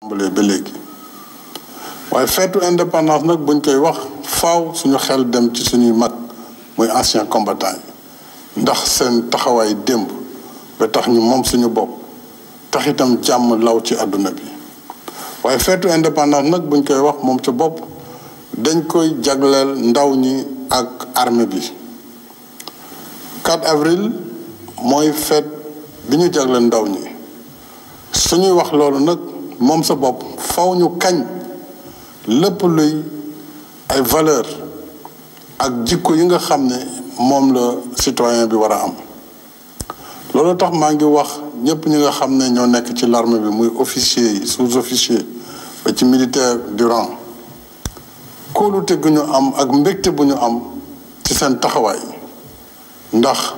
tàmbalee ba léegi waaye feetu indépendance nag buñ koy wax faaw suñu xel dem ci suñuy mag muy ancien combattant yi ndax seen taxawaay démb ba tax ñu moom suñu bopp tax itam jàmm law ci àdduna bi waaye feetu indépendance nag buñ koy wax moom ca bopp dañ koy jagleel ndaw ñi ak armée bi 4 avril mooy feet bi ñu jagleel ndaw ñi suñuy wax loolu nag moom sa bopp faw ñu kañ lépp luy ay valeur ak jikko yi nga xam ne moom la citoyen bi war a am loolu tax maa ngi wax ñëpp ñi nga xam ne ñoo nekk ci l'armée bi muy officier yi sous-officier ba ci militaire du rang kóolute gu ñu am ak mbégte bu ñu am ci seen taxawaay ndax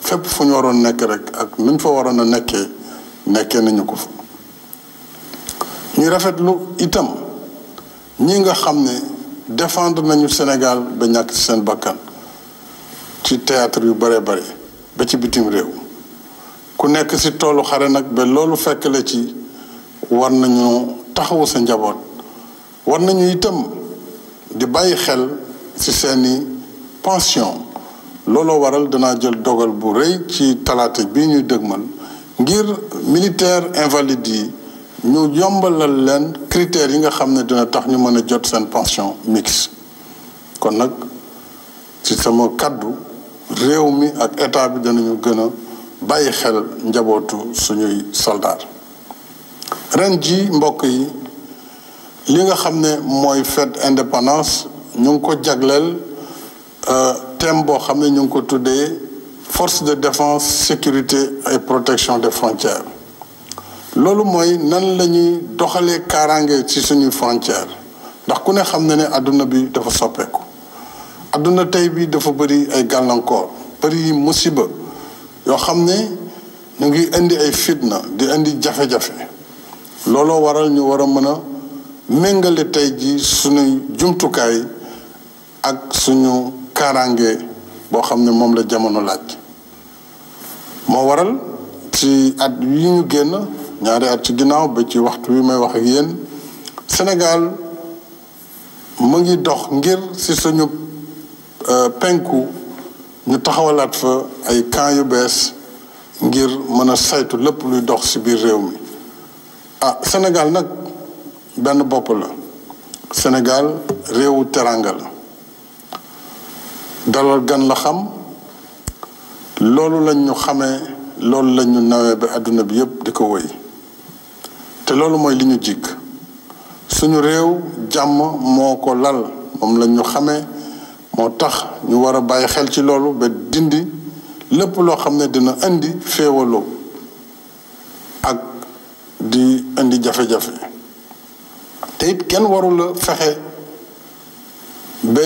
fépp fu ñu waroon nekk rek ak nuñ fa waroon a nekkee nañu ko fa ñuy rafetlu itam ñi nga xam ne défendre nañu Sénégal ba ñàkk ci seen bakkan ci théâtre yu bare bare ba ci bitim réew ku nekk ci toolu xare nag ba loolu fekk la ci war nañu taxawu sa njaboot war nañu itam di bàyyi xel ci seeni pension looloo waral danaa jël dogal bu rëy ci talaata bii ñuy dëgmal ngir militaire invalide yi ñu yombalal leen critères yi nga xam ne dina tax ñu mën a jot seen pension mixte kon nag ci sama kàddu réew mi ak état bi danañu gën a bàyyi xel njabootu suñuy soldat ren ji mbokk yi li nga xam ne mooy fête indépendance ñu ngi ko jagleel thème boo xam ne ñu ngi ko tuddee force de défense sécurité et protection des frontières loolu mooy nan la ñuy doxalee kaaraange ci suñuy frontière ndax ku ne xam na ne àdduna bi dafa soppeeku àdduna tey bi dafa bëri ay gàllankoor bëri musiba yoo xam ne ñu ngi indi ay fitna di indi jafe-jafe looloo waral ñu war a mën a méngale tey ji suñuy jumtukaay ak suñu kaaraange boo xam ne moom la jamono laaj moo waral ci at yi ñu génn ñaari at ci ginnaaw ba ci waxtu wi may wax ak yéen Sénégal mu ngi dox ngir ci suñu penku ñu taxawalaat fa ay camp yu bees ngir mën a saytu lépp luy dox ci biir réew mi Sénégal nag benn bopp la Sénégal réewu teranga la dalal gan la xam loolu lañ ñu xamee loolu lañ ñu nawee ba àdduna bi yépp di ko wëy te loolu mooy li ñu jikk suñu réew jàmm moo ko lal moom lañ ñu xamee moo tax ñu war a bàyyi xel ci loolu ba dindi lépp loo xam ne dina indi féewaloo ak di indi jafe-jafe te it kenn warula fexe ba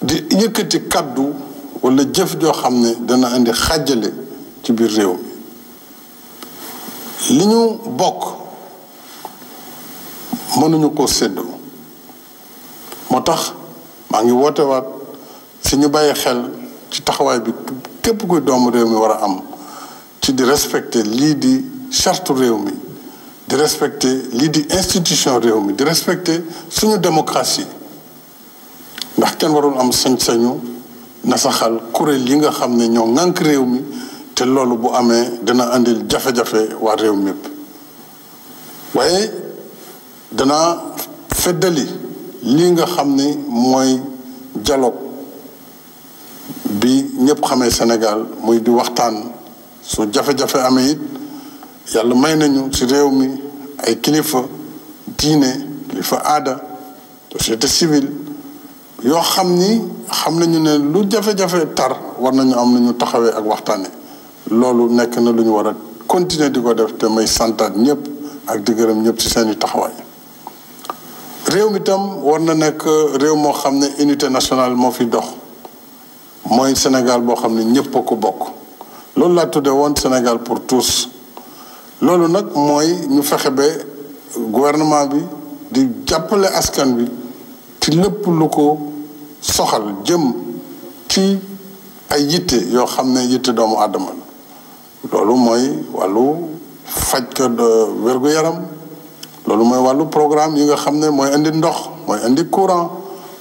di yëkkati kàddu wala jëf joo xam ne dana indi xàjjale ci biir réew mi li ñu bokk mënuñu ko séddoo moo tax maa ngi woote waat si ñu bàyyi xel ci taxawaay bi képp kuy doomu réew mi war a am ci di respecter lii di charte réew mi di respecter lii di institution réew mi di respecter suñu démocratie ndax kenn warul am sañ-sañu nasaxal kuréel yi nga xam ne ñoo ŋànk réew mi te loolu bu amee dana andil jafe-jafe waa réew mépp waaye dana feddali lii nga xam ne mooy dialogue bi ñëpp xamee Sénégal muy di waxtaan su jafe-jafe amee it yàlla may nañu ci réew mi ay kilifa diine kilifa aada société civile yoo xam ni xam nañu ne lu jafe-jafe tar war nañu am nañu taxawee ak waxtaane loolu nekk na lu ñu war a continuer di ko def te may santaat ñëpp ak di gërëm ñëpp ci seeni taxawaay réew mi tam war na nekk réew moo xam ne unité nationale moo fi dox mooy Sénégal boo xam ne ñëpp a ko bokk loolu laa tudde woon Sénégal pour tous loolu nag mooy ñu fexe ba gouvernement bi di jàppale askan bi ci lépp lu ko soxal jëm ci ay yitte yoo xam ne yitte doomu aadama la loolu mooy wàllu faj ko wér-gu-yaram loolu mooy wàllu programme yi nga xam ne mooy indi ndox mooy indi courant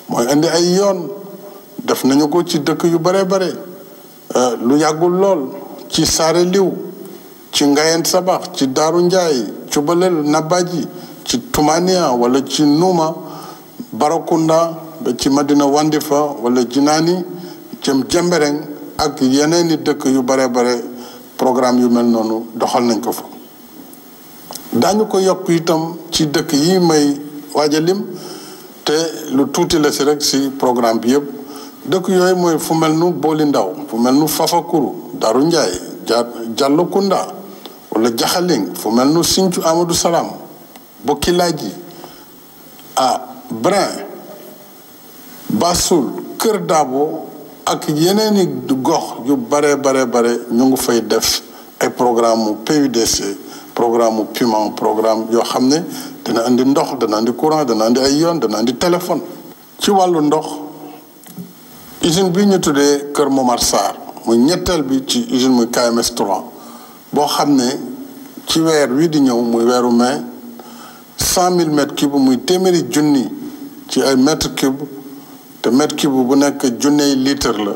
mooy indi ay yoon def nañu ko ci dëkk yu bare bare lu yàggul lool ci Saare Liw ci Ngayeen Sabax ci Daaru Njaay ci Balel Nabaji ci Tumania wala ci Numa Barakunda ba ci Madina Wandifa wala Jinaani jëm Jembereng ak yeneeni dëkk yu bare bare programme yu mel noonu doxal nañ ko fa daañu ko yokk itam ci dëkk yi may waaj a lim te lu tuuti la si rek si programme bi yëpp dëkk yooyu mooy fu mel nu Booli Ndaw fu mel nu Fafakuru Daaru Njaay Jàllokunda wala Jaxaling fu mel nu Sinthiou Amadou Salam Bokkilaaji Brin Basul Kër Daabo ak yeneeni gox yu bare ñu ngi fay def ay programme mu PUDC programme mu PUMA programme yoo xam ne dana indi ndox dana indi courant dana indi ay yoon dana indi téléphone. ci wàllu ndox usine bi ñu tuddee Kër Momar Sarr muy ñetteel bi ci usine muy KMS 3 boo xam ne ci weer wi di ñëw muy weeru mai 100 000 mètres cubes muy téeméeri junni ci ay mètres cubes te mètre cube bu nekk junney litre la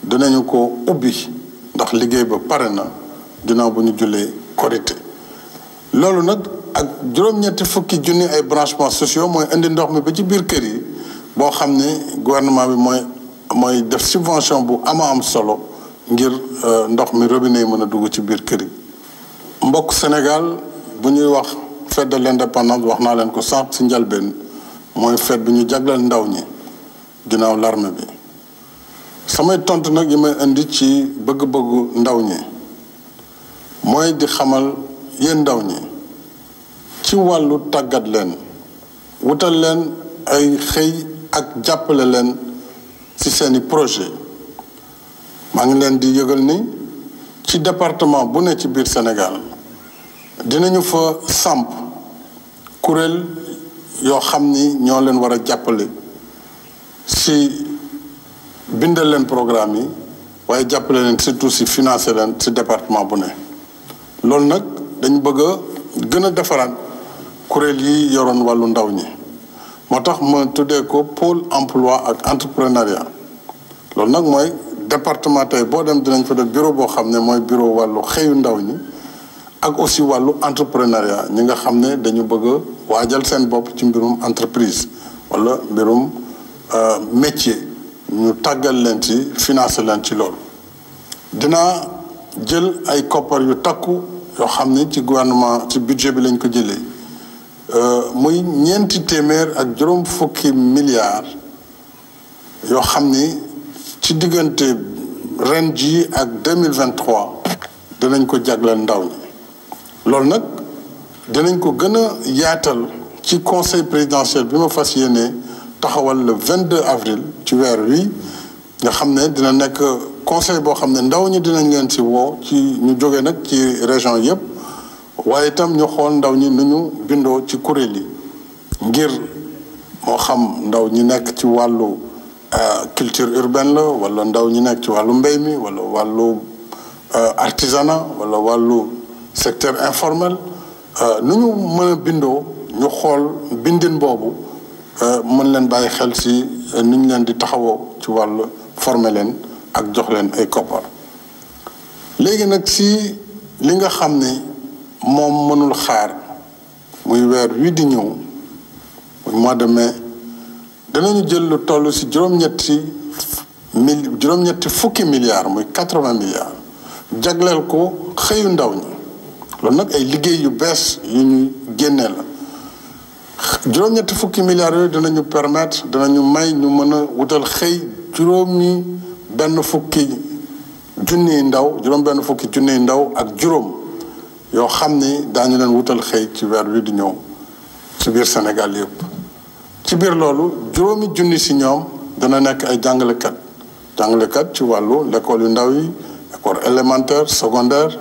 dinañu ko ubbi ndax liggéey ba pare na ginnaaw bu ñu jullee korité loolu nag ak juróom-ñetti fukki junni ay branchements sociaux mooy indi ndox mi ba ci biir kër yi boo xam ne gouvernement bi mooy def subvention bu am solo ngir ndox mi robinet yi mën a dugg ci biir kër yi. mbokk Sénégal bu ñuy wax fête de l'indépendance wax naa leen ko sànq si njalbeen mooy fête bi ñu jagleel ndaw ñi ginnaaw l'armée bi samay tontu nag yi may indi ci bëgg-bëggu ndaw ñi mooy di xamal yéen ndaw ñi ci wàllu tàggat leen wutal leen ay xëy ak jàppale leen ci seeni projet maa ngi leen di yëgal ni ci département bu ne ci biir Sénégal dinañu fa samp kuréel yoo xam ni ñoo leen war a jàppale si bindal leen programme yi waaye jàppale leen surtout si financer leen si département bu ne loolu nag dañ bëgg a gën a defaraat kuréel yi yoroon wàllu ndaw ñi moo tax ma tuddee ko pôle emploi ak entrepreneuriat loolu nag mooy département tey boo dem dinañ fa def bureau boo xam ne mooy bureau wàllu xëyu ndaw ñi ak aussi wàllu entrepreneuriat ñi nga xam ne dañu bëgg a waajal seen bopp ci mbirum entreprise wala mbirum métier ñu tàggal leen ci financer leen ci loolu dinaa jël ay koppar yu takku yoo xam ne ci gouvernement ci budget bi lañ ko jëlee muy 400 ak juróom fukki milliards yoo xam ni ci diggante ren ji ak 2023 dinañ ko jagleel ndaw ñi loolu nag dinañ ko gën a yaatal ci conseil présidentiel bi ma fas yéene taxawal le 22 avril ci weer wi nga xam ne dina nekk conseil boo xam ne ndaw ñi dinañ leen ci woo ci ñu jóge nag ci région yëpp waaye itam ñu xool ndaw ñi nu ñu bindoo ci kuréel yi ngir moo xam ndaw ñi nekk ci wàllu culture urbaine la wala ndaw ñi nekk ci wàllu mbéy mi wala wàllu artisanat wala wàllu secteur informel nu ñu mën a bindoo ñu xool bindin boobu mën leen bàyyi xel si nu ñu leen di taxawoo ci wàllu former leen ak jox leen ay koppar léegi nag si li nga xam ne moom mënul xaar muy weer wi di ñëw muy mois de mai danañu jël lu toll si juróom-ñetti fukki milliards muy 80 milliards jagleel ko xëyu ndaw ñi loolu nag ay liggéey yu bees yu ñuy génnee la juróom-ñetti fukki milliards yooyu dinañu permettre danañu may ñu mën a wutal xëy juróom-benn fukki junniy ndaw ak juróom yoo xam ni daañu leen wutal xëy ci weer wi di ñëw ci biir Sénégal yëpp ci biir loolu juróomi junni si ñoom dana nekk ay jàngalekat ci wàllu l'école yu ndaw yi école élémentaire secondaire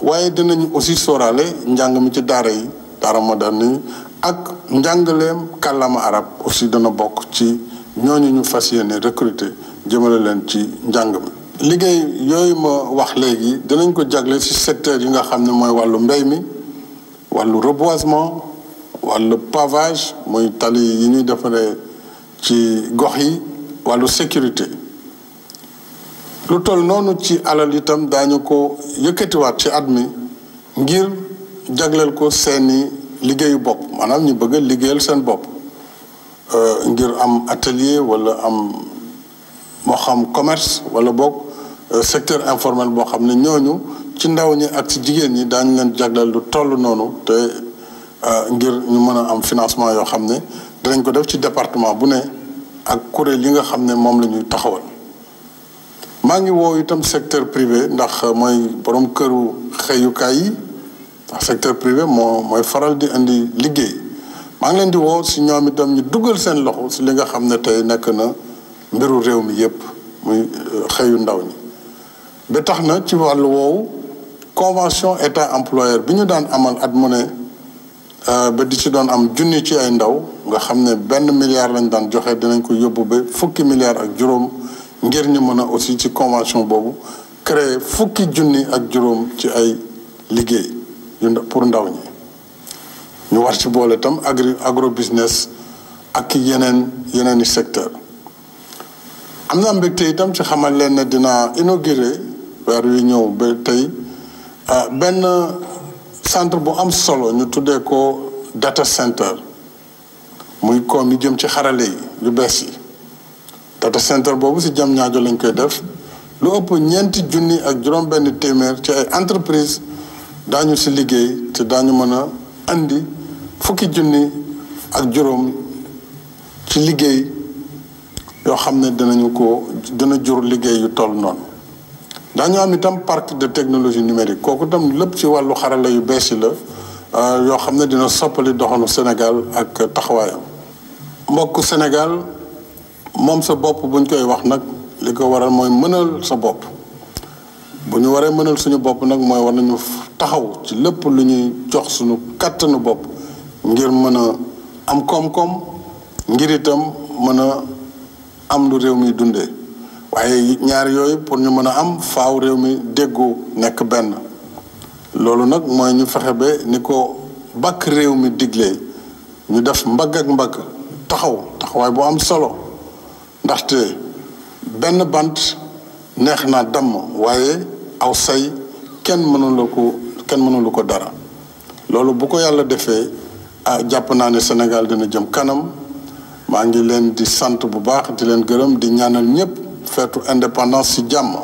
waaye dinañu aussi sóoraale njàng mi ci daara yi daara moderne yi ak njàngaleem kàllaama arab aussi dana bokk ci ñooñu ñu fas yéene recruter jëmale leen ci njàng mi. liggéey yooyu ma wax léegi dinañ ko jagle ci secteur yi nga xam ne mooy wàllu mbéy mi wàllu reboisement wàllu pavage muy tali yi ñuy defaree ci gox yi wàllu sécurité lu toll noonu ci alal itam daañu ko yëkkatiwaat ci at mi ngir jagleel ko seeni liggéeyu bopp maanaam ñu bëgg a liggéeyal seen bopp ngir am atelier wala am moo xam commerce wala boog secteur informel boo xam ne ñooñu ci ndaw ñi ak ci jigéen ñi daañu leen jagleel lu toll noonu te ngir ñu mën a am financement yoo xam ne dinañ ko def ci département bu ne ak kuréel yi nga xam ne moom la ñuy taxawal. maa ngi woo itam secteur privé ndax mooy borom këru xëyukaay yi ndax secteur privé mooy faral di indi liggéey maa ngi leen di woo si ñoom itam ñu dugal seen loxo si li nga xam ne tey nekk na mbiru réew mi yépp muy xëyu ndaw ñi. ba tax na ci wàllu woowu convention état employeur bi ñu daan amal at mu ne ba di ci doon am junni ci ay ndaw nga xam ne 1 milliard lañ daan joxe dinañ ko yóbbu ba fukki milliards ak juróom ngir ñu mën a aussi ci convention boobu créer fukki junni ak juróom ci ay liggéey pour ndaw ñi. ñu war ci boole itam agro business ak yeneen i secteur am na mbégte itam ci xamal leen ne dina inauguré weer wi ñëw ba tey benn centre bu am solo ñu tuddee ko data center muy koom yi jëm ci xarale yi yu bees yi. data center boobu si Diamniadio lañ koy def lu ëpp 4 junni ak juróom-benn téeméer ci ay entreprise daañu si liggéey te daañu mën a andi fukki junni ak juróom ci liggéey yoo xam ne dina jur liggéey yu toll noonu. daañu am itam parc de technologie numérique kooku itam lépp ci wàllu xarala yu bees yi la yoo xam ne dina soppali doxanu Sénégal ak taxawaayam. mbokk Sénégal moom sa bopp buñ koy wax nag li ko waral mooy mënal sa bopp bu ñu waree mënal suñu bopp nag mooy war nañu taxaw ci lépp lu ñuy jox suñu kàttanu bopp ngir mën a am koom-koom ngir itam mën a am lu réew mi dundee waaye ñaar yooyu pour ñu mën a am faaw réew mi déggoo nekk benn loolu nag mooy ñu fexe ba ni ko bàkk réew mi diglee ñu def mbagg ak mbagg taxawaay bu am solo ndaxte benn bant neex naa damm waaye aw say kenn mënulu ko dara loolu bu ko yàlla defee jàpp naa ne Sénégal dina jëm kanam maa ngi leen di sant bu baax di leen gërëm di ñaanal ñëpp feetu indépendance ci jàmm